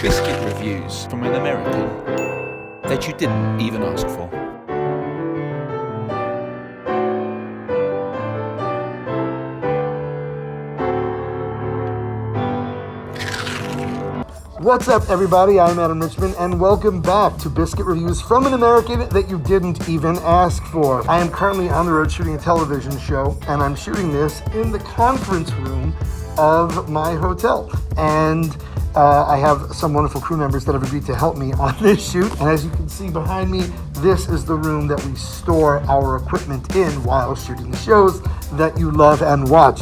biscuit reviews from an American that you didn't even ask for. What's up, everybody? I'm Adam Richman, and welcome back to Biscuit Reviews from an American that you didn't even ask for. I am currently on the road shooting a television show, and I'm shooting this in the conference room of my hotel. And I have some wonderful crew members that have agreed to help me on this shoot. And as you can see behind me, this is the room that we store our equipment in while shooting the shows that you love and watch,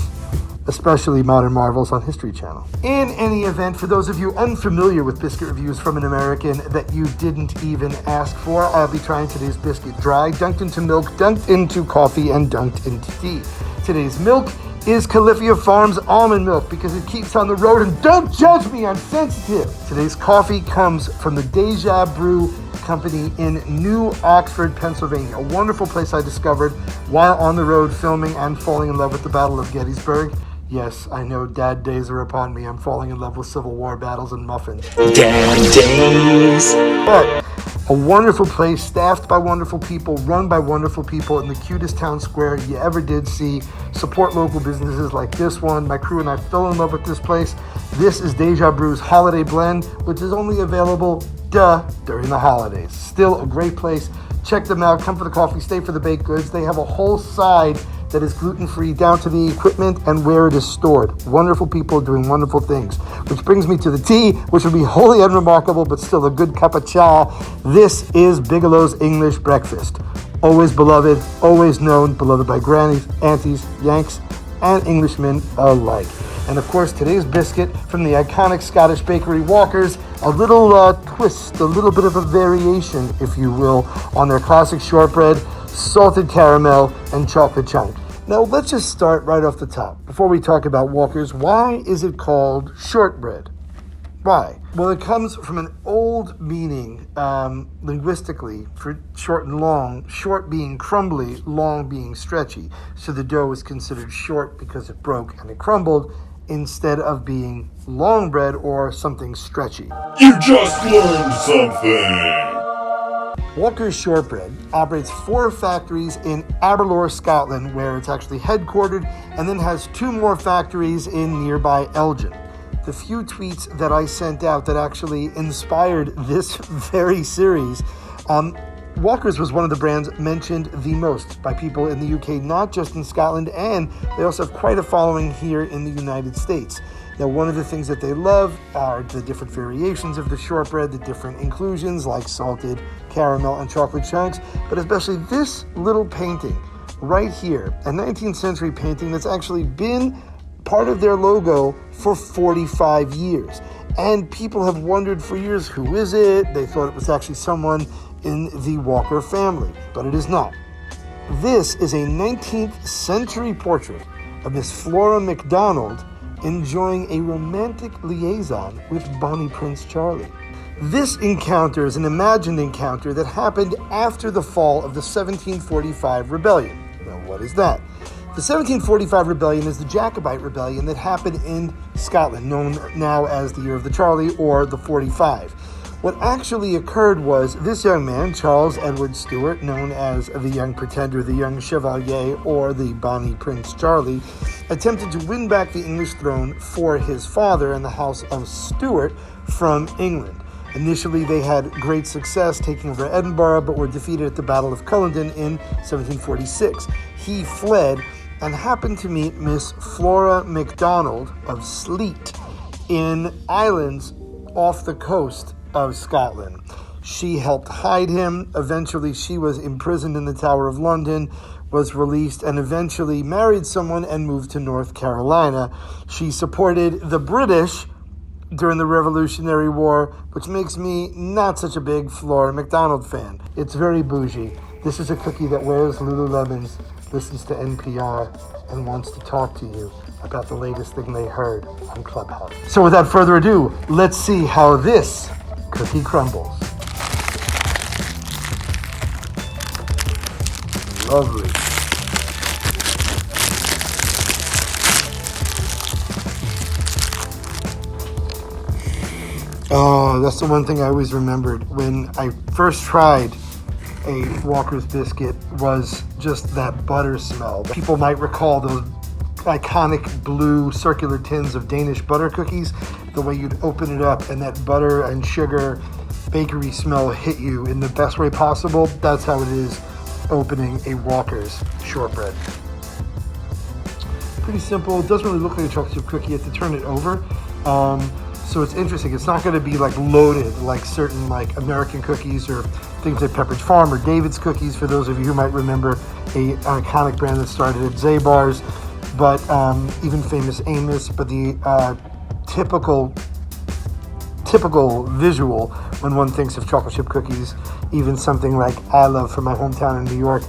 especially Modern Marvels on History Channel. In any event, for those of you unfamiliar with Biscuit Reviews from an American that you didn't even ask for, I'll be trying today's biscuit dry, dunked into milk, dunked into coffee, and dunked into tea. Today's milk is Califia Farms almond milk because it keeps on the road, and don't judge me, I'm sensitive. Today's coffee comes from the Deja Brew Company in New Oxford, Pennsylvania, a wonderful place I discovered while on the road filming and falling in love with the Battle of Gettysburg. Yes, I know dad days are upon me. I'm falling in love with Civil War battles and muffins. Dad days! But a wonderful place, staffed by wonderful people, run by wonderful people in the cutest town square you ever did see. Support local businesses like this one. My crew and I fell in love with this place. This is Deja Brew's Holiday Blend, which is only available, during the holidays. Still a great place. Check them out. Come for the coffee, stay for the baked goods. They have a whole side that is gluten-free down to the equipment and where it is stored. Wonderful people doing wonderful things. Which brings me to the tea, which would be wholly unremarkable, but still a good cup of cha. This is Bigelow's English breakfast. Always beloved, always known, beloved by grannies, aunties, Yanks, and Englishmen alike. And of course, today's biscuit from the iconic Scottish bakery Walker's, a little twist, a little bit of a variation, if you will, on their classic shortbread, salted caramel, and chocolate chunk. Now, let's just start right off the top. Before we talk about Walker's, why is it called shortbread? Why? Well, it comes from an old meaning, linguistically, for short and long, short being crumbly, long being stretchy. So the dough was considered short because it broke and it crumbled, instead of being long bread or something stretchy. You just learned something! Walker's Shortbread operates 4 factories in Aberlour, Scotland, where it's actually headquartered, and then has 2 more factories in nearby Elgin. The few tweets that I sent out that actually inspired this very series, Walker's was one of the brands mentioned the most by people in the UK, not just in Scotland, and they also have quite a following here in the United States. Now, one of the things that they love are the different variations of the shortbread, the different inclusions like salted caramel and chocolate chunks, but especially this little painting right here, a 19th century painting that's actually been part of their logo for 45 years. And people have wondered for years, who is it? They thought it was actually someone in the Walker family, but it is not. This is a 19th century portrait of Miss Flora MacDonald enjoying a romantic liaison with Bonnie Prince Charlie. This encounter is an imagined encounter that happened after the fall of the 1745 rebellion. Now, what is that? The 1745 rebellion is the Jacobite rebellion that happened in Scotland, known now as the Year of the Charlie or the 45. What actually occurred was this young man, Charles Edward Stuart, known as the Young Pretender, the Young Chevalier, or the Bonnie Prince Charlie, attempted to win back the English throne for his father and the House of Stuart from England. Initially, they had great success taking over Edinburgh, but were defeated at the Battle of Culloden in 1746. He fled and happened to meet Miss Flora MacDonald of Sleat in islands off the coast of Scotland. She helped hide him. Eventually, she was imprisoned in the Tower of London, was released, and eventually married someone and moved to North Carolina. She supported the British during the Revolutionary War, which makes me not such a big Flora MacDonald fan. It's very bougie. This is a cookie that wears Lululemons, listens to NPR, and wants to talk to you about the latest thing they heard on Clubhouse. So without further ado, let's see how this cookie crumbles. Lovely. Oh, that's the one thing I always remembered when I first tried a Walker's biscuit was just that butter smell. People might recall those iconic blue circular tins of Danish butter cookies, the way you'd open it up and that butter and sugar bakery smell hit you in the best way possible. That's how it is opening a Walker's shortbread. Pretty simple. It doesn't really look like a chocolate chip cookie. You have to turn it over. So it's interesting. It's not going to be like loaded like certain like American cookies or things like Pepperidge Farm or David's cookies, for those of you who might remember an iconic brand that started at Zabar's, but even famous Amos. But the typical visual when one thinks of chocolate chip cookies, even something like I love from my hometown in New York,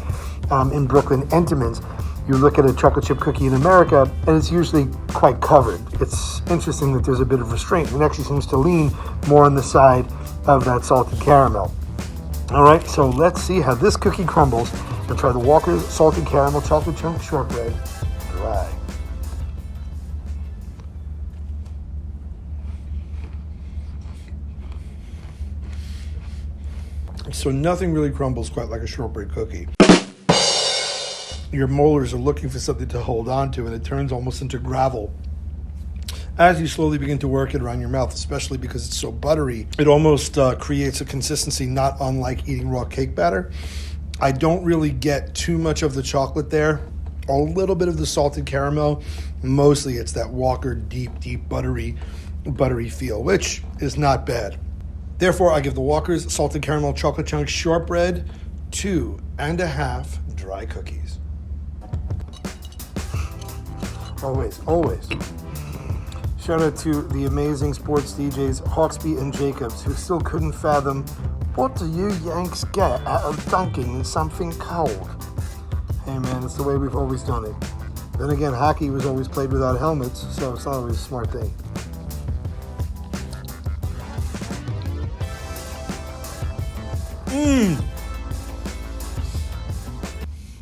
in Brooklyn, Entenmann's, you look at a chocolate chip cookie in America and it's usually quite covered. It's interesting that there's a bit of restraint. It actually seems to lean more on the side of that salted caramel. All right, so let's see how this cookie crumbles and try the Walker's Salted Caramel Chocolate Chunk Shortbread dry. So nothing really crumbles quite like a shortbread cookie. Your molars are looking for something to hold on to, and it turns almost into gravel as you slowly begin to work it around your mouth, especially because it's so buttery. It almost creates a consistency not unlike eating raw cake batter. I don't really get too much of the chocolate there. A little bit of the salted caramel. Mostly it's that Walker deep buttery feel, which is not bad. Therefore, I give the Walker's Salted Caramel Chocolate Chunk Shortbread 2.5 dry cookies. Always. Shout out to the amazing sports DJs Hawksby and Jacobs, who still couldn't fathom, what do you Yanks get out of dunking in something cold? Hey man, it's the way we've always done it. Then again, hockey was always played without helmets, so it's not always a smart thing.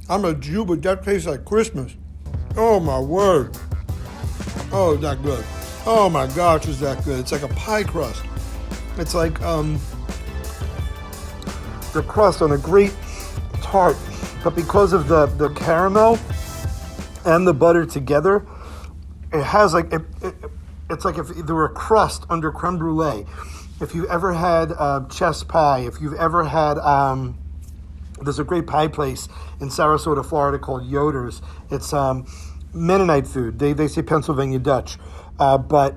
I'm a Jew, but that tastes like Christmas. Oh my word. Oh, is that good? Oh my gosh, is that good? It's like a pie crust. It's like the crust on a great tart, but because of the caramel and the butter together, it has like it's like if there were a crust under creme brulee. If you've ever had chess pie, if you've ever had there's a great pie place in Sarasota, Florida called Yoder's. It's Mennonite food. They say Pennsylvania Dutch. But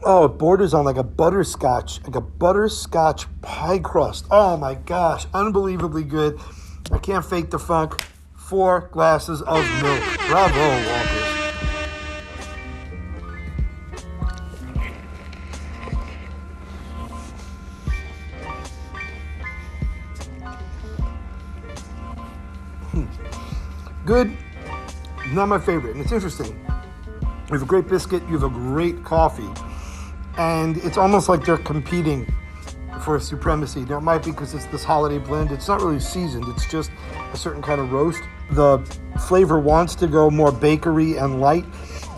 it borders on like a butterscotch pie crust. Oh my gosh, unbelievably good. I can't fake the funk. 4 glasses of milk. Bravo, Walker. Good, not my favorite. And it's interesting. You have a great biscuit, you have a great coffee, and it's almost like they're competing for supremacy. Now, it might be because it's this holiday blend. It's not really seasoned. It's just a certain kind of roast. The flavor wants to go more bakery and light,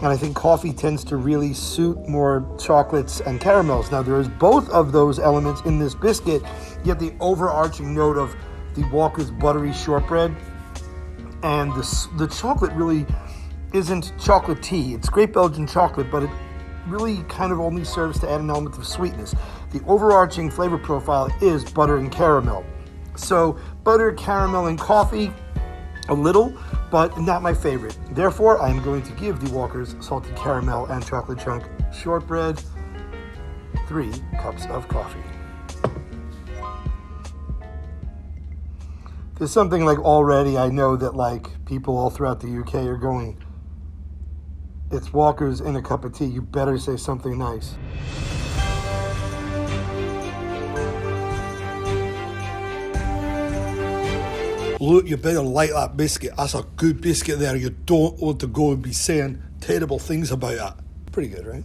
and I think coffee tends to really suit more chocolates and caramels. Now, there is both of those elements in this biscuit, yet the overarching note of the Walker's buttery shortbread, and the chocolate really isn't chocolate tea. It's great Belgian chocolate, but it really kind of only serves to add an element of sweetness. The overarching flavor profile is butter and caramel. So butter, caramel, and coffee, a little, but not my favorite. Therefore, I'm going to give the Walker's Salted Caramel and Chocolate Chunk Shortbread 3 cups of coffee. There's something like already I know that like people all throughout the UK are going, it's Walker's in a cup of tea. You better say something nice. Look, you better like that biscuit. That's a good biscuit there. You don't want to go and be saying terrible things about it. Pretty good, right?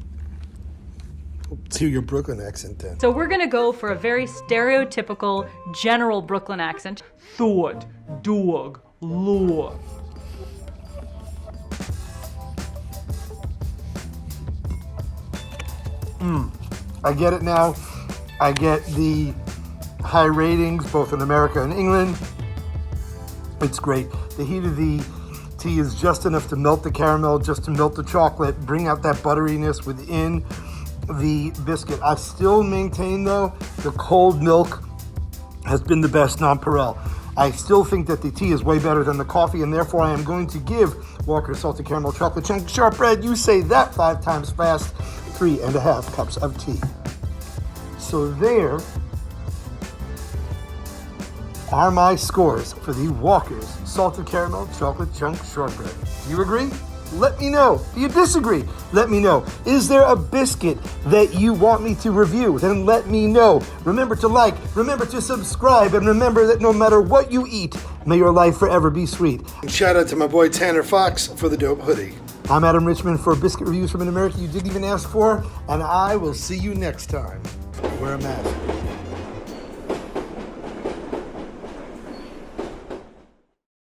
Let's hear your Brooklyn accent then. So we're gonna go for a very stereotypical general Brooklyn accent. Thought, dog, law. I get it now. I get the high ratings, both in America and England. It's great. The heat of the tea is just enough to melt the caramel, just to melt the chocolate, bring out that butteriness within the biscuit. I still maintain, though, the cold milk has been the best nonpareil. I still think that the tea is way better than the coffee, and therefore I am going to give Walker's Salted Caramel Chocolate Chunk Shortbread, you say that 5 times fast, 3.5 cups of tea. So there are my scores for the Walker's Salted Caramel Chocolate Chunk Shortbread. Do you agree? Let me know. Do you disagree? Let me know. Is there a biscuit that you want me to review? Then let me know. Remember to like, remember to subscribe, and remember that no matter what you eat, may your life forever be sweet. And shout out to my boy Tanner Fox for the dope hoodie. I'm Adam Richman for Biscuit Reviews from an America you didn't even ask for, and I will see you next time. Wear a mask.